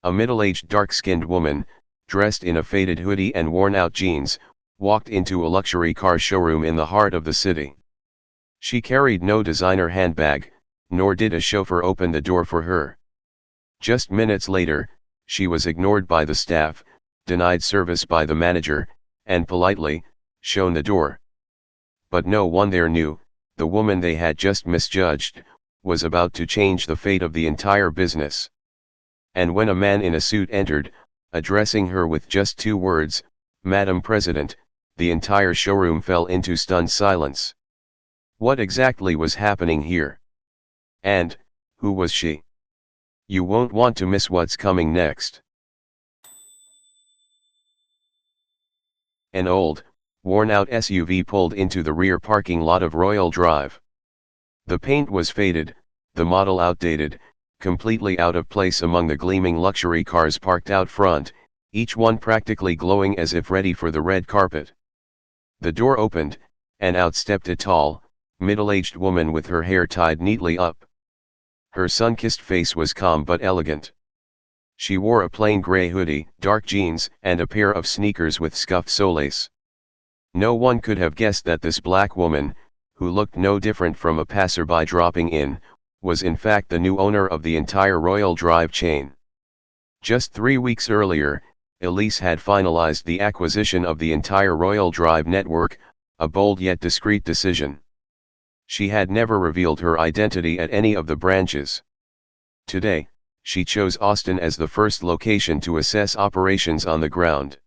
A middle-aged dark-skinned woman, dressed in a faded hoodie and worn-out jeans, walked into a luxury car showroom in the heart of the city. She carried no designer handbag, nor did a chauffeur open the door for her. Just minutes later, she was ignored by the staff, denied service by the manager, and politely shown the door. But no one there knew, the woman they had just misjudged was about to change the fate of the entire business. And when a man in a suit entered, addressing her with just 2 words, "Madam President," the entire showroom fell into stunned silence. What exactly was happening here? And who was she? You won't want to miss what's coming next. An old, worn-out SUV pulled into the rear parking lot of Royal Drive. The paint was faded, the model outdated, completely out of place among the gleaming luxury cars parked out front, each one practically glowing as if ready for the red carpet. The door opened, and out stepped a tall, middle-aged woman with her hair tied neatly up. Her sun-kissed face was calm but elegant. She wore a plain gray hoodie, dark jeans, and a pair of sneakers with scuffed soles. No one could have guessed that this black woman, who looked no different from a passerby dropping in, was in fact the new owner of the entire Royal Drive chain. Just 3 weeks earlier, Elise had finalized the acquisition of the entire Royal Drive network, a bold yet discreet decision. She had never revealed her identity at any of the branches. Today, she chose Austin as the first location to assess operations on the ground.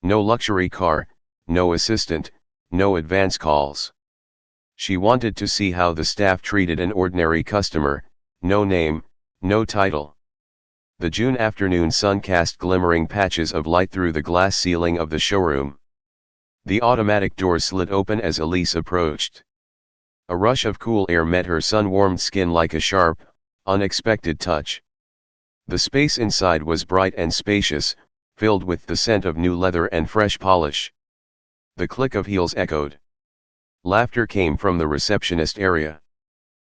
No luxury car, no assistant, no advance calls. She wanted to see how the staff treated an ordinary customer, no name, no title. The June afternoon sun cast glimmering patches of light through the glass ceiling of the showroom. The automatic doors slid open as Elise approached. A rush of cool air met her sun-warmed skin like a sharp, unexpected touch. The space inside was bright and spacious, filled with the scent of new leather and fresh polish. The click of heels echoed. Laughter came from the receptionist area.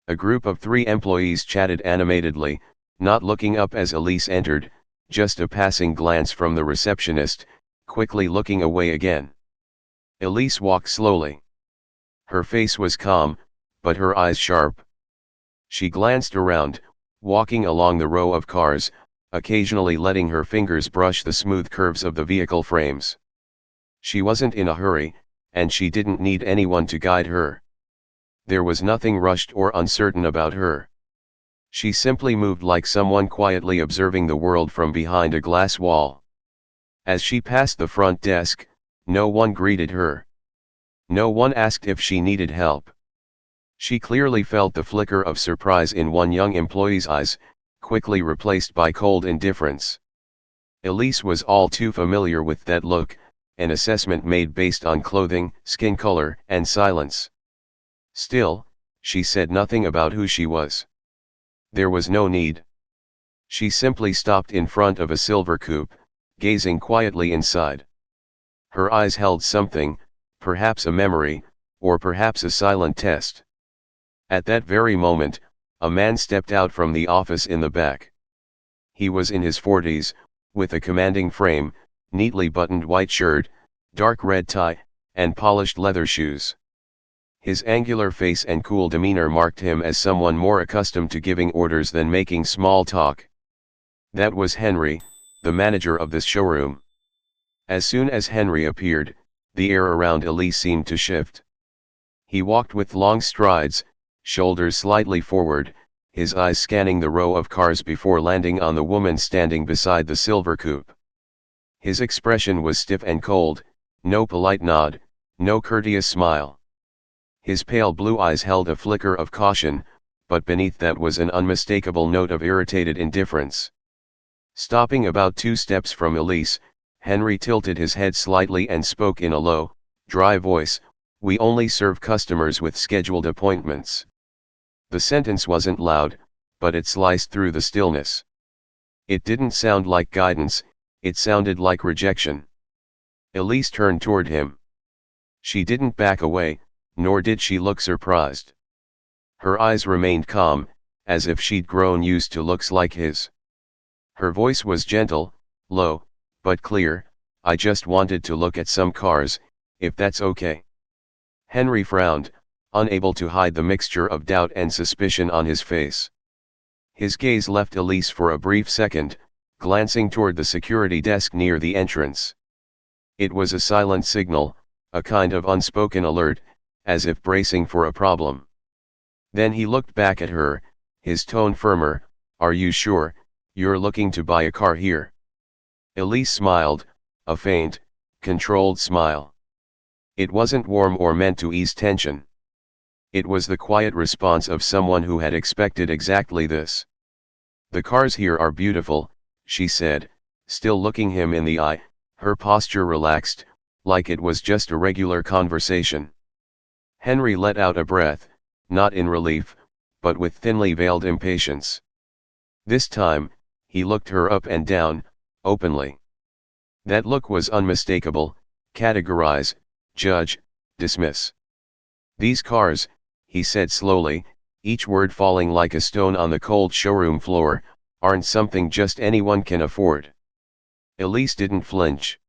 A group of 3 employees chatted animatedly, not looking up as Elise entered, just a passing glance from the receptionist, quickly looking away again. Elise walked slowly. Her face was calm, but her eyes sharp. She glanced around, walking along the row of cars, occasionally letting her fingers brush the smooth curves of the vehicle frames. She wasn't in a hurry, and she didn't need anyone to guide her. There was nothing rushed or uncertain about her. She simply moved like someone quietly observing the world from behind a glass wall. As she passed the front desk, no one greeted her. No one asked if she needed help. She clearly felt the flicker of surprise in one young employee's eyes, quickly replaced by cold indifference. Elise was all too familiar with that look, an assessment made based on clothing, skin color, and silence. Still, she said nothing about who she was. There was no need. She simply stopped in front of a silver coupe, gazing quietly inside. Her eyes held something, perhaps a memory, or perhaps a silent test. At that very moment, a man stepped out from the office in the back. He was in his 40s, with a commanding frame, neatly buttoned white shirt, dark red tie, and polished leather shoes. His angular face and cool demeanor marked him as someone more accustomed to giving orders than making small talk. That was Henry, the manager of this showroom. As soon as Henry appeared, the air around Elise seemed to shift. He walked with long strides, shoulders slightly forward, his eyes scanning the row of cars before landing on the woman standing beside the silver coupe. His expression was stiff and cold, no polite nod, no courteous smile. His pale blue eyes held a flicker of caution, but beneath that was an unmistakable note of irritated indifference. Stopping about 2 steps from Elise, Henry tilted his head slightly and spoke in a low, dry voice, "We only serve customers with scheduled appointments." The sentence wasn't loud, but it sliced through the stillness. It didn't sound like guidance, it sounded like rejection. Elise turned toward him. She didn't back away, nor did she look surprised. Her eyes remained calm, as if she'd grown used to looks like his. Her voice was gentle, low, but clear. I just wanted to look at some cars, if that's okay. Henry frowned, unable to hide the mixture of doubt and suspicion on his face. His gaze left Elise for a brief second, glancing toward the security desk near the entrance. It was a silent signal, a kind of unspoken alert, as if bracing for a problem. Then he looked back at her, his tone firmer. Are you sure, you're looking to buy a car here? Elise smiled, a faint, controlled smile. It wasn't warm or meant to ease tension. It was the quiet response of someone who had expected exactly this. The cars here are beautiful, she said, still looking him in the eye, her posture relaxed, like it was just a regular conversation. Henry let out a breath, not in relief, but with thinly veiled impatience. This time, he looked her up and down, openly. That look was unmistakable: categorize, judge, dismiss. These cars, he said slowly, each word falling like a stone on the cold showroom floor, aren't something just anyone can afford. Elise didn't flinch.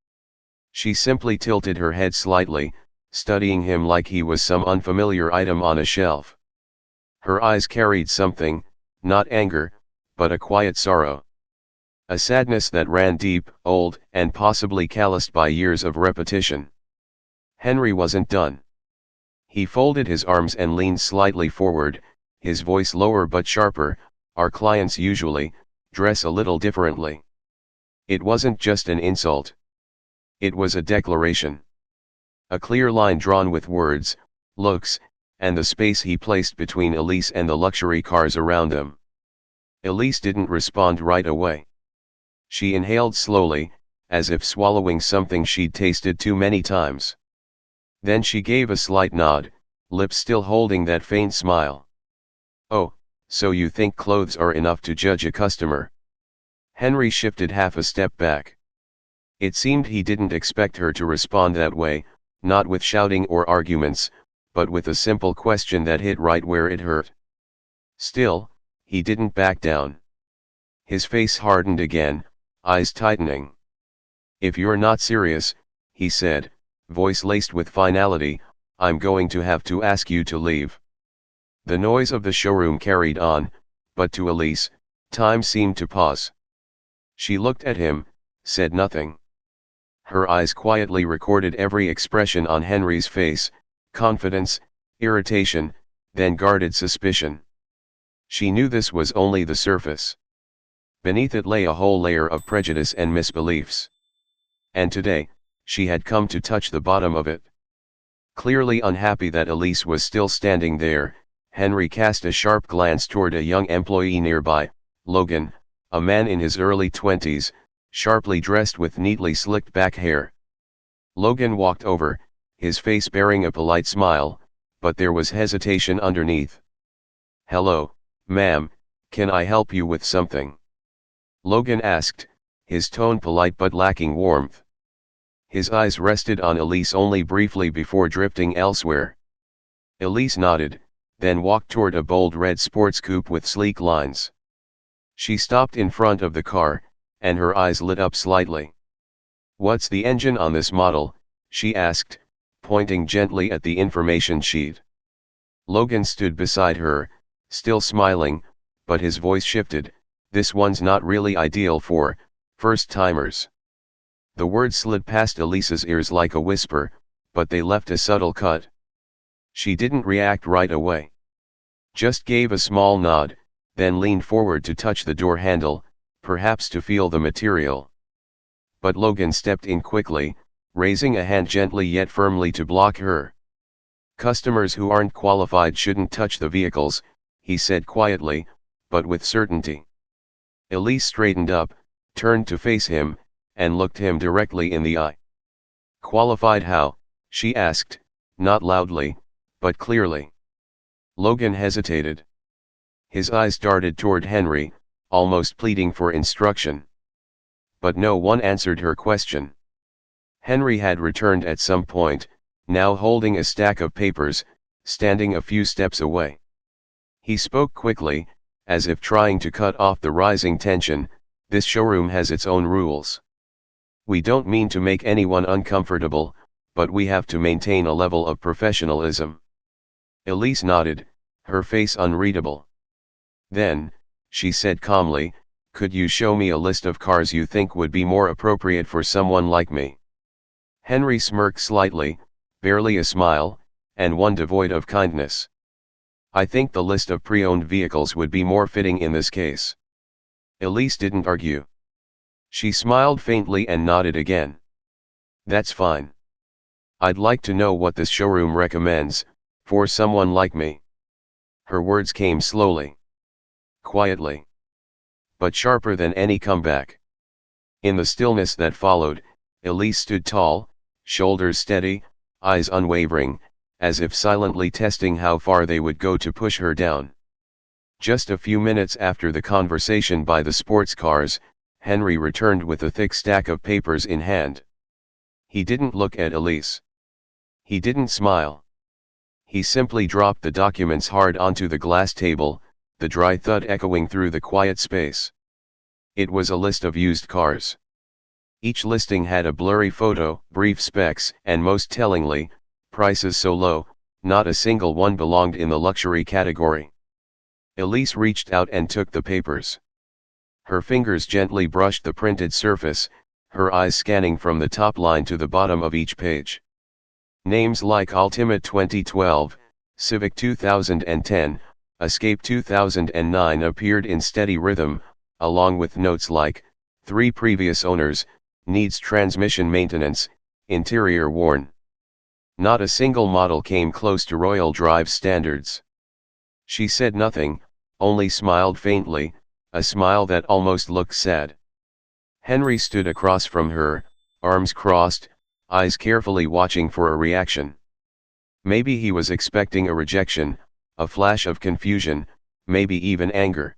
She simply tilted her head slightly, studying him like he was some unfamiliar item on a shelf. Her eyes carried something, not anger, but a quiet sorrow. A sadness that ran deep, old, and possibly calloused by years of repetition. Henry wasn't done. He folded his arms and leaned slightly forward, his voice lower but sharper. Our clients usually dress a little differently. It wasn't just an insult. It was a declaration. A clear line drawn with words, looks, and the space he placed between Elise and the luxury cars around them. Elise didn't respond right away. She inhaled slowly, as if swallowing something she'd tasted too many times. Then she gave a slight nod, lips still holding that faint smile. Oh, so you think clothes are enough to judge a customer? Henry shifted half a step back. It seemed he didn't expect her to respond that way, not with shouting or arguments, but with a simple question that hit right where it hurt. Still, he didn't back down. His face hardened again, eyes tightening. If you're not serious, he said, voice laced with finality, I'm going to have to ask you to leave. The noise of the showroom carried on, but to Elise, time seemed to pause. She looked at him, said nothing. Her eyes quietly recorded every expression on Henry's face: confidence, irritation, then guarded suspicion. She knew this was only the surface. Beneath it lay a whole layer of prejudice and misbeliefs. And today, she had come to touch the bottom of it. Clearly unhappy that Elise was still standing there, Henry cast a sharp glance toward a young employee nearby, Logan, a man in his early 20s, sharply dressed with neatly slicked back hair. Logan walked over, his face bearing a polite smile, but there was hesitation underneath. Hello, ma'am, can I help you with something? Logan asked, his tone polite but lacking warmth. His eyes rested on Elise only briefly before drifting elsewhere. Elise nodded, then walked toward a bold red sports coupe with sleek lines. She stopped in front of the car, and her eyes lit up slightly. What's the engine on this model? She asked, pointing gently at the information sheet. Logan stood beside her, still smiling, but his voice shifted. This one's not really ideal for first-timers. The words slid past Elise's ears like a whisper, but they left a subtle cut. She didn't react right away. Just gave a small nod, then leaned forward to touch the door handle, perhaps to feel the material. But Logan stepped in quickly, raising a hand gently yet firmly to block her. Customers who aren't qualified shouldn't touch the vehicles, he said quietly, but with certainty. Elise straightened up, turned to face him, and looked him directly in the eye. Qualified how? She asked, not loudly, but clearly. Logan hesitated. His eyes darted toward Henry, almost pleading for instruction. But no one answered her question. Henry had returned at some point, now holding a stack of papers, standing a few steps away. He spoke quickly, as if trying to cut off the rising tension. This showroom has its own rules. We don't mean to make anyone uncomfortable, but we have to maintain a level of professionalism. Elise nodded, her face unreadable. Then, she said calmly, could you show me a list of cars you think would be more appropriate for someone like me? Henry smirked slightly, barely a smile, and one devoid of kindness. I think the list of pre-owned vehicles would be more fitting in this case. Elise didn't argue. She smiled faintly and nodded again. That's fine. I'd like to know what this showroom recommends, for someone like me. Her words came slowly. Quietly. But sharper than any comeback. In the stillness that followed, Elise stood tall, shoulders steady, eyes unwavering, as if silently testing how far they would go to push her down. Just a few minutes after the conversation by the sports cars, Henry returned with a thick stack of papers in hand. He didn't look at Elise. He didn't smile. He simply dropped the documents hard onto the glass table, the dry thud echoing through the quiet space. It was a list of used cars. Each listing had a blurry photo, brief specs, and most tellingly, prices so low, not a single one belonged in the luxury category. Elise reached out and took the papers. Her fingers gently brushed the printed surface, her eyes scanning from the top line to the bottom of each page. Names like Altima 2012, Civic 2010, Escape 2009 appeared in steady rhythm, along with notes like, 3 previous owners, needs transmission maintenance, interior worn. Not a single model came close to Royal Drive standards. She said nothing, only smiled faintly, a smile that almost looked sad. Henry stood across from her, arms crossed, eyes carefully watching for a reaction. Maybe he was expecting a rejection, a flash of confusion, maybe even anger.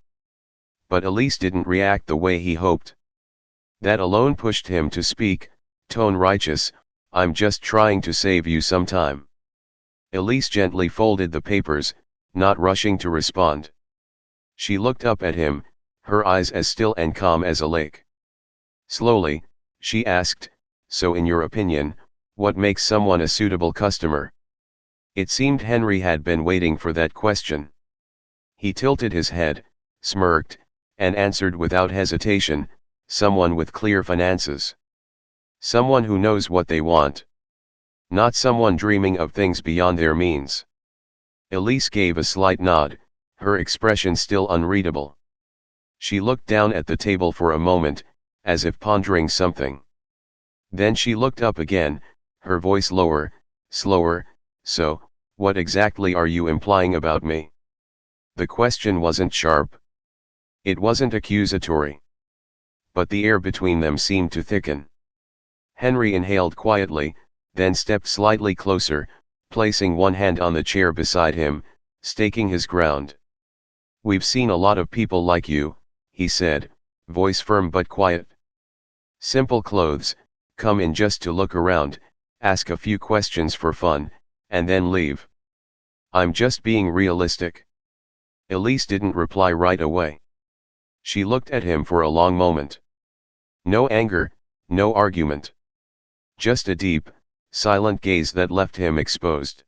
But Elise didn't react the way he hoped. That alone pushed him to speak, tone righteous, I'm just trying to save you some time. Elise gently folded the papers, not rushing to respond. She looked up at him, her eyes as still and calm as a lake. Slowly, she asked, so in your opinion, what makes someone a suitable customer? It seemed Henry had been waiting for that question. He tilted his head, smirked, and answered without hesitation, someone with clear finances. Someone who knows what they want. Not someone dreaming of things beyond their means. Elise gave a slight nod, her expression still unreadable. She looked down at the table for a moment, as if pondering something. Then she looked up again, her voice lower, slower, so, what exactly are you implying about me? The question wasn't sharp. It wasn't accusatory. But the air between them seemed to thicken. Henry inhaled quietly, then stepped slightly closer, placing one hand on the chair beside him, staking his ground. We've seen a lot of people like you, he said, voice firm but quiet. Simple clothes, come in just to look around, ask a few questions for fun, and then leave. I'm just being realistic. Elise didn't reply right away. She looked at him for a long moment. No anger, no argument. Just a deep, silent gaze that left him exposed.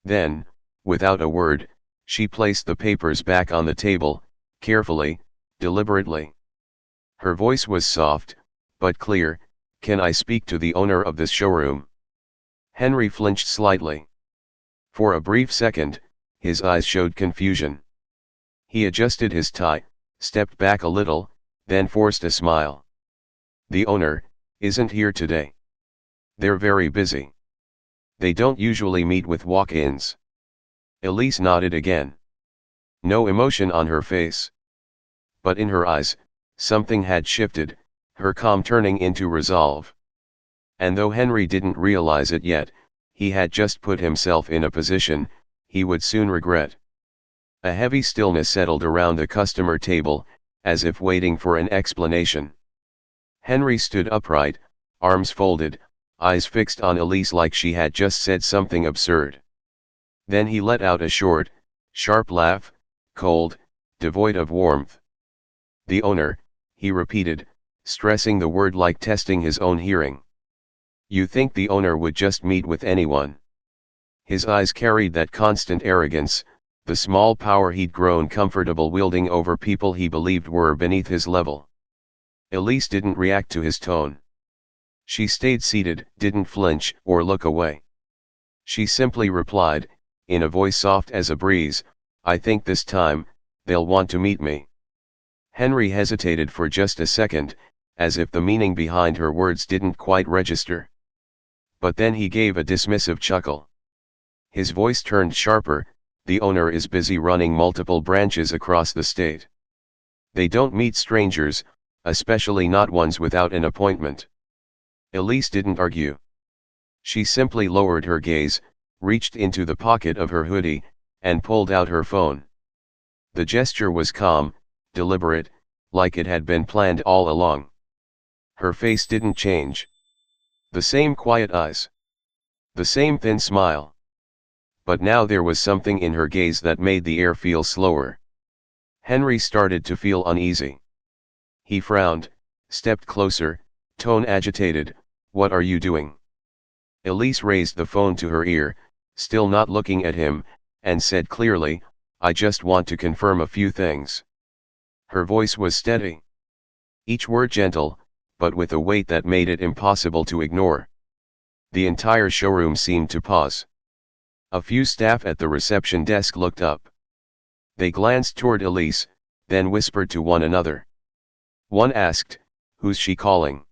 Then, without a word, she placed the papers back on the table, carefully, deliberately. Her voice was soft, but clear, can I speak to the owner of this showroom? Henry flinched slightly. For a brief second, his eyes showed confusion. He adjusted his tie, stepped back a little, then forced a smile. The owner isn't here today. They're very busy. They don't usually meet with walk-ins. Elise nodded again. No emotion on her face. But in her eyes, something had shifted, her calm turning into resolve. And though Henry didn't realize it yet, he had just put himself in a position he would soon regret. A heavy stillness settled around the customer table, as if waiting for an explanation. Henry stood upright, arms folded, eyes fixed on Elise like she had just said something absurd. Then he let out a short, sharp laugh, cold, devoid of warmth. The owner, he repeated, stressing the word like testing his own hearing. You think the owner would just meet with anyone? His eyes carried that constant arrogance, the small power he'd grown comfortable wielding over people he believed were beneath his level. Elise didn't react to his tone. She stayed seated, didn't flinch or look away. She simply replied, in a voice soft as a breeze, I think this time, they'll want to meet me. Henry hesitated for just a second, as if the meaning behind her words didn't quite register. But then he gave a dismissive chuckle. His voice turned sharper, the owner is busy running multiple branches across the state. They don't meet strangers, especially not ones without an appointment. Elise didn't argue. She simply lowered her gaze, reached into the pocket of her hoodie, and pulled out her phone. The gesture was calm, deliberate, like it had been planned all along. Her face didn't change. The same quiet eyes. The same thin smile. But now there was something in her gaze that made the air feel slower. Henry started to feel uneasy. He frowned, stepped closer, tone agitated, What are you doing? Elise raised the phone to her ear, still not looking at him, and said clearly, I just want to confirm a few things. Her voice was steady. Each word gentle, but with a weight that made it impossible to ignore. The entire showroom seemed to pause. A few staff at the reception desk looked up. They glanced toward Elise, then whispered to one another. One asked, Who's she calling?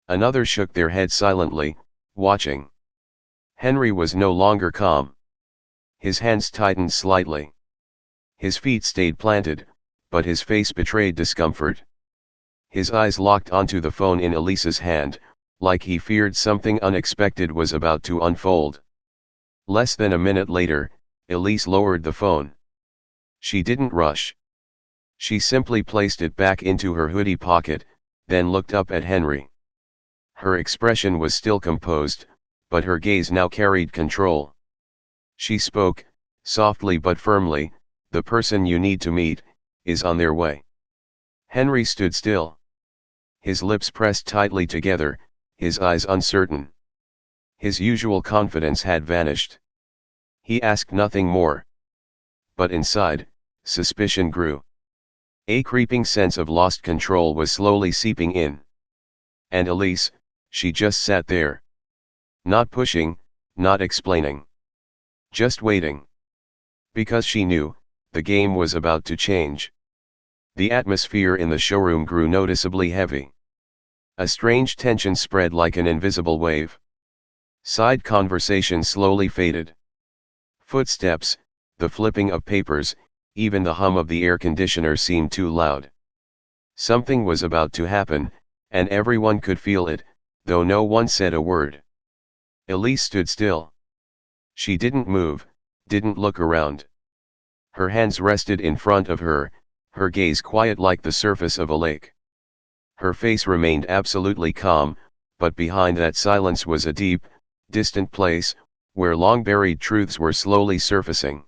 Another shook their head silently, watching. Henry was no longer calm. His hands tightened slightly. His feet stayed planted, but his face betrayed discomfort. His eyes locked onto the phone in Elise's hand, like he feared something unexpected was about to unfold. Less than a minute later, Elise lowered the phone. She didn't rush. She simply placed it back into her hoodie pocket, then looked up at Henry. Her expression was still composed, but her gaze now carried control. She spoke, softly but firmly, The person you need to meet, is on their way. Henry stood still. His lips pressed tightly together, his eyes uncertain. His usual confidence had vanished. He asked nothing more. But inside, suspicion grew. A creeping sense of lost control was slowly seeping in. And Elise, she just sat there. Not pushing, not explaining. Just waiting. Because she knew, the game was about to change. The atmosphere in the showroom grew noticeably heavy. A strange tension spread like an invisible wave. Side conversation slowly faded. Footsteps, the flipping of papers, even the hum of the air conditioner seemed too loud. Something was about to happen, and everyone could feel it, though no one said a word. Elise stood still. She didn't move, didn't look around. Her hands rested in front of her, her gaze quiet like the surface of a lake. Her face remained absolutely calm, but behind that silence was a deep, distant place, where long-buried truths were slowly surfacing.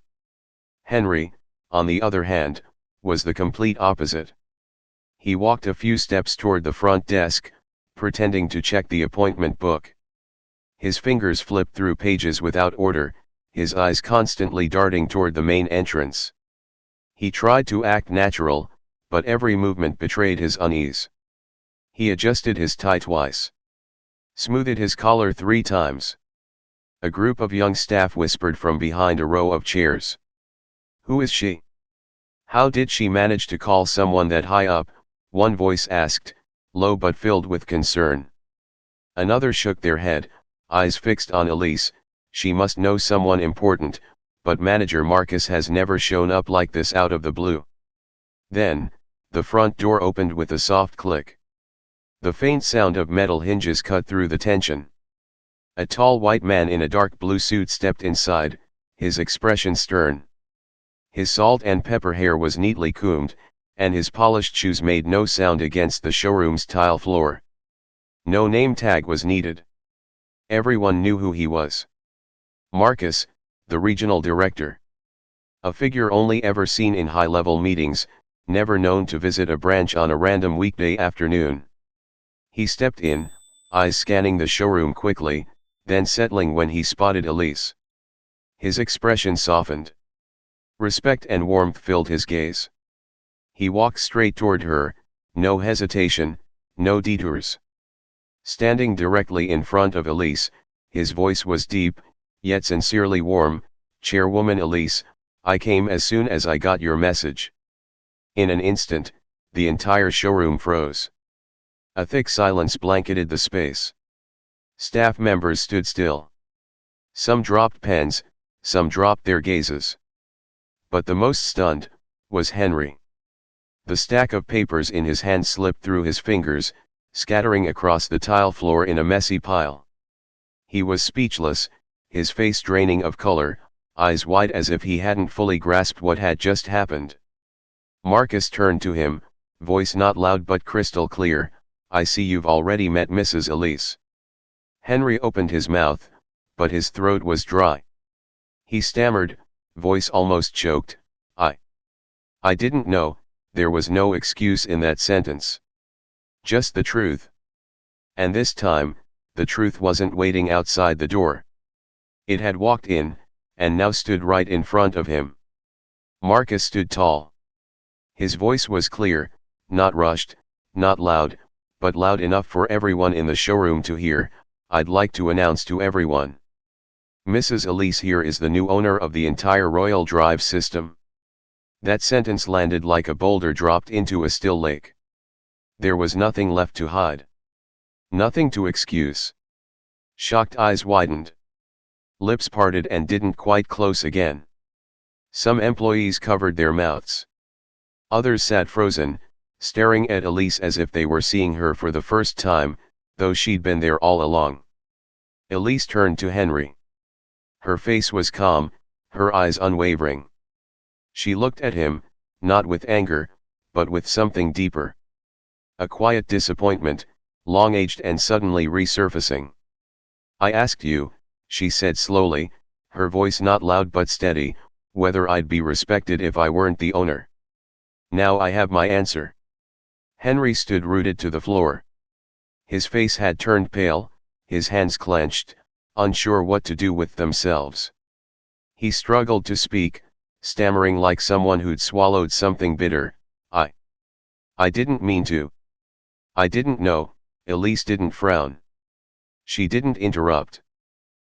Henry, on the other hand, was the complete opposite. He walked a few steps toward the front desk, pretending to check the appointment book. His fingers flipped through pages without order, his eyes constantly darting toward the main entrance. He tried to act natural, but every movement betrayed his unease. He adjusted his tie twice. Smoothed his collar 3 times. A group of young staff whispered from behind a row of chairs. Who is she? How did she manage to call someone that high up? One voice asked, low but filled with concern. Another shook their head, eyes fixed on Elise. She must know someone important, but manager Marcus has never shown up like this out of the blue. Then, the front door opened with a soft click. The faint sound of metal hinges cut through the tension. A tall white man in a dark blue suit stepped inside, his expression stern. His salt and pepper hair was neatly combed, and his polished shoes made no sound against the showroom's tile floor. No name tag was needed. Everyone knew who he was. Marcus, the regional director. A figure only ever seen in high-level meetings, never known to visit a branch on a random weekday afternoon. He stepped in, eyes scanning the showroom quickly, then settling when he spotted Elise. His expression softened. Respect and warmth filled his gaze. He walked straight toward her, no hesitation, no detours. Standing directly in front of Elise, his voice was deep, yet sincerely warm. "Chairwoman Elise, I came as soon as I got your message." In an instant, the entire showroom froze. A thick silence blanketed the space. Staff members stood still. Some dropped pens, some dropped their gazes. But the most stunned was Henry. The stack of papers in his hand slipped through his fingers, scattering across the tile floor in a messy pile. He was speechless, his face draining of color, eyes wide as if he hadn't fully grasped what had just happened. Marcus turned to him, voice not loud but crystal clear, "I see you've already met Mrs. Elise." Henry opened his mouth, but his throat was dry. He stammered, voice almost choked, I didn't know." There was no excuse in that sentence. Just the truth. And this time, the truth wasn't waiting outside the door. It had walked in, and now stood right in front of him. Marcus stood tall. His voice was clear, not rushed, not loud, but loud enough for everyone in the showroom to hear. "I'd like to announce to everyone. Mrs. Elise here is the new owner of the entire Royal Drive system." That sentence landed like a boulder dropped into a still lake. There was nothing left to hide. Nothing to excuse. Shocked eyes widened. Lips parted and didn't quite close again. Some employees covered their mouths. Others sat frozen, staring at Elise as if they were seeing her for the first time, though she'd been there all along. Elise turned to Henry. Her face was calm, her eyes unwavering. She looked at him, not with anger, but with something deeper. A quiet disappointment, long-aged and suddenly resurfacing. "I asked you," she said slowly, her voice not loud but steady, "whether I'd be respected if I weren't the owner. Now I have my answer." Henry stood rooted to the floor. His face had turned pale, his hands clenched, unsure what to do with themselves. He struggled to speak, stammering like someone who'd swallowed something bitter. I didn't mean to. I didn't know." Elise didn't frown. She didn't interrupt.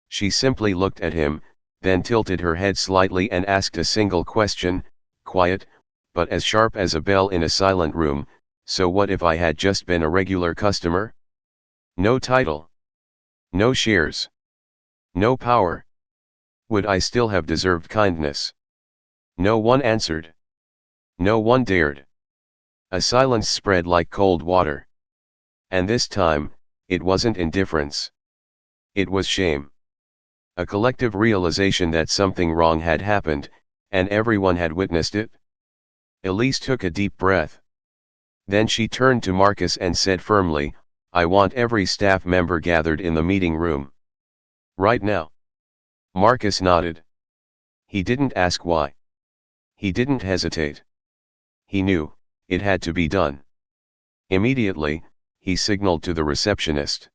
She simply looked at him, then tilted her head slightly and asked a single question, quiet, but as sharp as a bell in a silent room. "So what if I had just been a regular customer? No title. No shares. No power. Would I still have deserved kindness?" No one answered. No one dared. A silence spread like cold water. And this time, it wasn't indifference. It was shame. A collective realization that something wrong had happened, and everyone had witnessed it. Elise took a deep breath. Then she turned to Marcus and said firmly, "I want every staff member gathered in the meeting room. Right now." Marcus nodded. He didn't ask why. He didn't hesitate. He knew, it had to be done. Immediately, he signaled to the receptionist.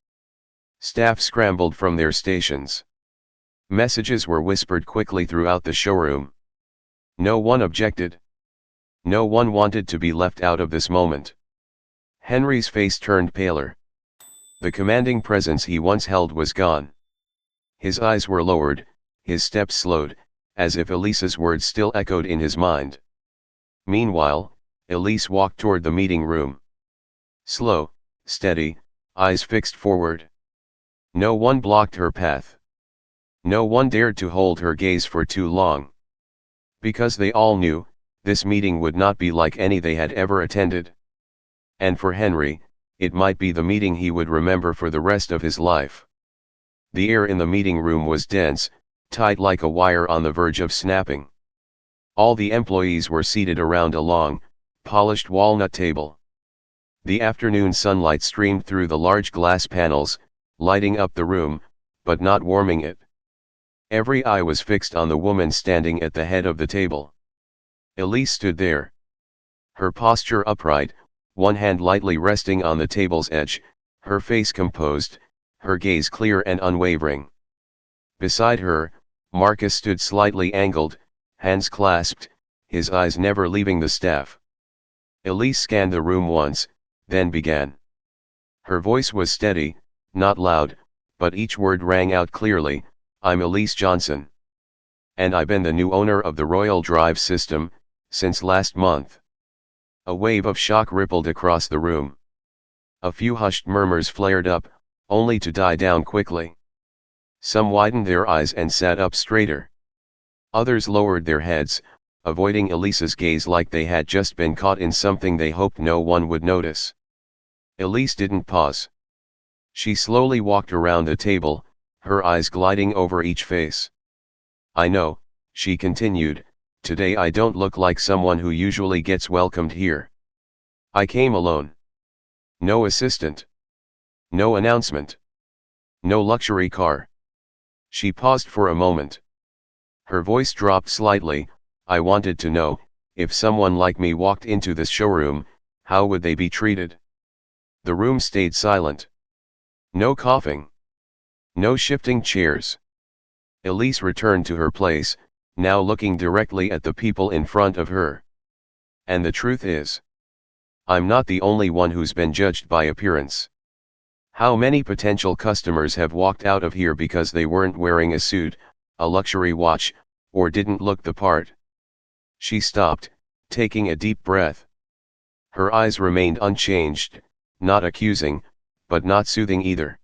Staff scrambled from their stations. Messages were whispered quickly throughout the showroom. No one objected. No one wanted to be left out of this moment. Henry's face turned paler. The commanding presence he once held was gone. His eyes were lowered, his steps slowed, as if Elise's words still echoed in his mind. Meanwhile, Elise walked toward the meeting room. Slow, steady, eyes fixed forward. No one blocked her path. No one dared to hold her gaze for too long. Because they all knew, this meeting would not be like any they had ever attended. And for Henry, it might be the meeting he would remember for the rest of his life. The air in the meeting room was dense, tight like a wire on the verge of snapping. All the employees were seated around a long, polished walnut table. The afternoon sunlight streamed through the large glass panels, lighting up the room, but not warming it. Every eye was fixed on the woman standing at the head of the table. Elise stood there. Her posture upright, one hand lightly resting on the table's edge, her face composed, her gaze clear and unwavering. Beside her, Marcus stood slightly angled, hands clasped, his eyes never leaving the staff. Elise scanned the room once, then began. Her voice was steady, not loud, but each word rang out clearly. I'm Elise Johnson. And I've been the new owner of the Royal Drive system, since last month. A wave of shock rippled across the room. A few hushed murmurs flared up, only to die down quickly. Some widened their eyes and sat up straighter. Others lowered their heads, avoiding Elise's gaze like they had just been caught in something they hoped no one would notice. Elise didn't pause. She slowly walked around the table, her eyes gliding over each face. I know, she continued, today I don't look like someone who usually gets welcomed here. I came alone. No assistant. No announcement. No luxury car. She paused for a moment. Her voice dropped slightly. I wanted to know, if someone like me walked into this showroom, how would they be treated? The room stayed silent. No coughing. No shifting chairs. Elise returned to her place, now looking directly at the people in front of her. And the truth is, I'm not the only one who's been judged by appearance. How many potential customers have walked out of here because they weren't wearing a suit, a luxury watch, or didn't look the part? She stopped, taking a deep breath. Her eyes remained unchanged, not accusing, but not soothing either.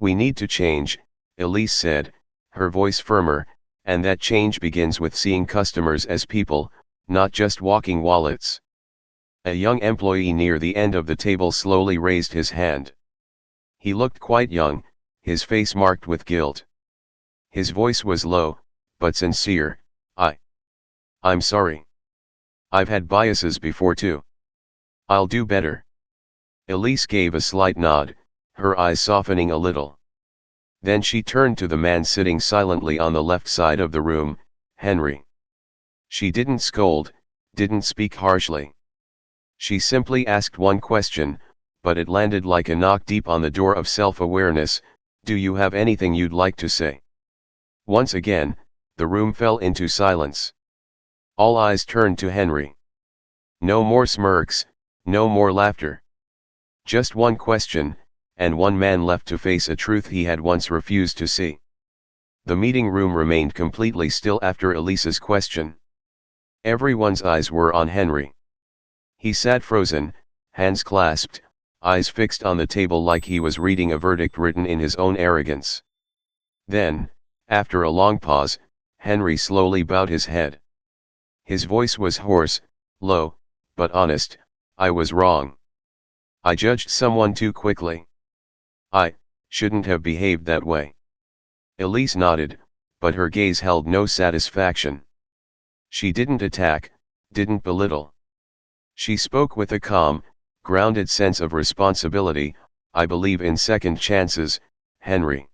We need to change, Elise said, her voice firmer, and that change begins with seeing customers as people, not just walking wallets. A young employee near the end of the table slowly raised his hand. He looked quite young, his face marked with guilt. His voice was low, but sincere. I'm sorry. I've had biases before too. I'll do better. Elise gave a slight nod, her eyes softening a little. Then she turned to the man sitting silently on the left side of the room, Henry. She didn't scold, didn't speak harshly. She simply asked one question, but it landed like a knock deep on the door of self-awareness. Do you have anything you'd like to say? Once again, the room fell into silence. All eyes turned to Henry. No more smirks, no more laughter. Just one question, and one man left to face a truth he had once refused to see. The meeting room remained completely still after Elise's question. Everyone's eyes were on Henry. He sat frozen, hands clasped, eyes fixed on the table like he was reading a verdict written in his own arrogance. Then, after a long pause, Henry slowly bowed his head. His voice was hoarse, low, but honest. I was wrong. I judged someone too quickly. I shouldn't have behaved that way. Elise nodded, but her gaze held no satisfaction. She didn't attack, didn't belittle. She spoke with a calm, grounded sense of responsibility. I believe in second chances, Henry.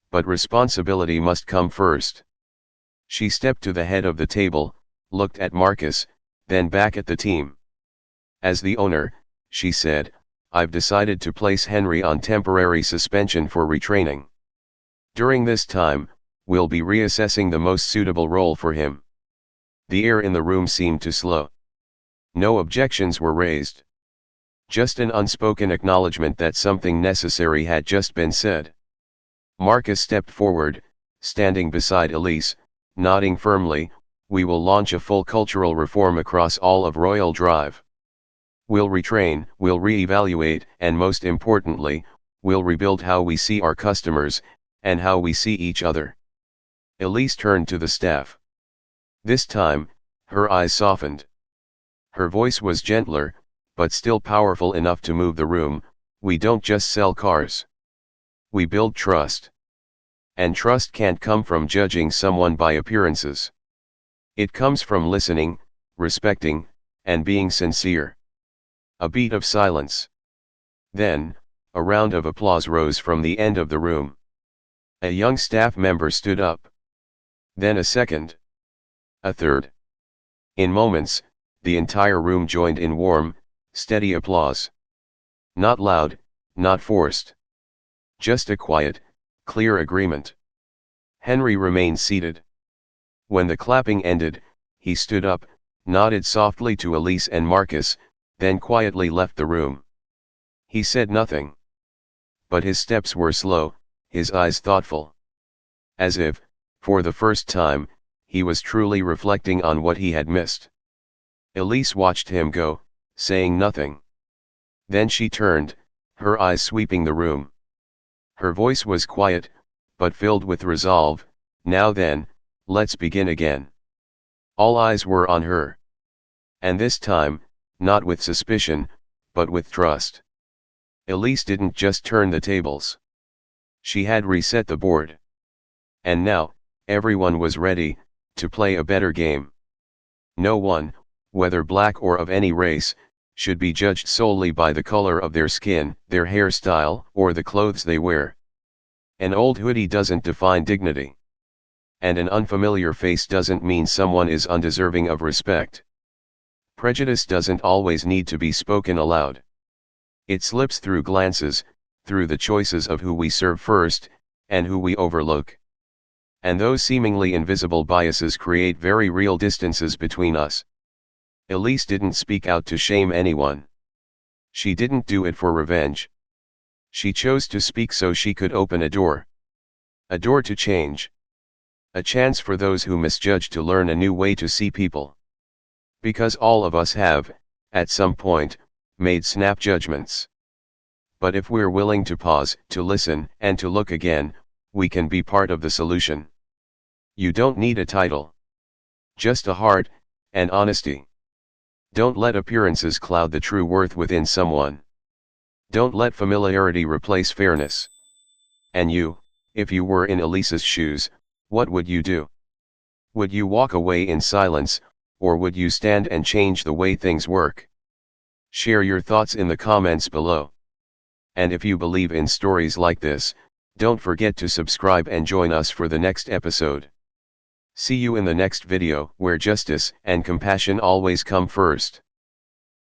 But responsibility must come first. She stepped to the head of the table, looked at Marcus, then back at the team. As the owner, she said, I've decided to place Henry on temporary suspension for retraining. During this time, we'll be reassessing the most suitable role for him. The air in the room seemed to slow. No objections were raised. Just an unspoken acknowledgement that something necessary had just been said. Marcus stepped forward, standing beside Elise, nodding firmly. We will launch a full cultural reform across all of Royal Drive. We'll retrain, we'll re-evaluate, and most importantly, we'll rebuild how we see our customers, and how we see each other. Elise turned to the staff. This time, her eyes softened. Her voice was gentler, but still powerful enough to move the room. We don't just sell cars. We build trust. And trust can't come from judging someone by appearances. It comes from listening, respecting, and being sincere. A beat of silence. Then, a round of applause rose from the end of the room. A young staff member stood up. Then a second. A third. In moments, the entire room joined in warm, steady applause. Not loud, not forced. Just a quiet, clear agreement. Henry remained seated. When the clapping ended, he stood up, nodded softly to Elise and Marcus, then quietly left the room. He said nothing. But his steps were slow, his eyes thoughtful. As if, for the first time, he was truly reflecting on what he had missed. Elise watched him go, saying nothing. Then she turned, her eyes sweeping the room. Her voice was quiet, but filled with resolve. Now then, let's begin again. All eyes were on her. And this time, not with suspicion, but with trust. Elise didn't just turn the tables. She had reset the board. And now, everyone was ready to play a better game. No one, whether black or of any race, should be judged solely by the color of their skin, their hairstyle, or the clothes they wear. An old hoodie doesn't define dignity. And an unfamiliar face doesn't mean someone is undeserving of respect. Prejudice doesn't always need to be spoken aloud. It slips through glances, through the choices of who we serve first, and who we overlook. And those seemingly invisible biases create very real distances between us. Elise didn't speak out to shame anyone. She didn't do it for revenge. She chose to speak so she could open a door. A door to change. A chance for those who misjudge to learn a new way to see people. Because all of us have, at some point, made snap judgments. But if we're willing to pause, to listen, and to look again, we can be part of the solution. You don't need a title. Just a heart, and honesty. Don't let appearances cloud the true worth within someone. Don't let familiarity replace fairness. And you, if you were in Elise's shoes, what would you do? Would you walk away in silence, or would you stand and change the way things work? Share your thoughts in the comments below. And if you believe in stories like this, don't forget to subscribe and join us for the next episode. See you in the next video, where justice and compassion always come first.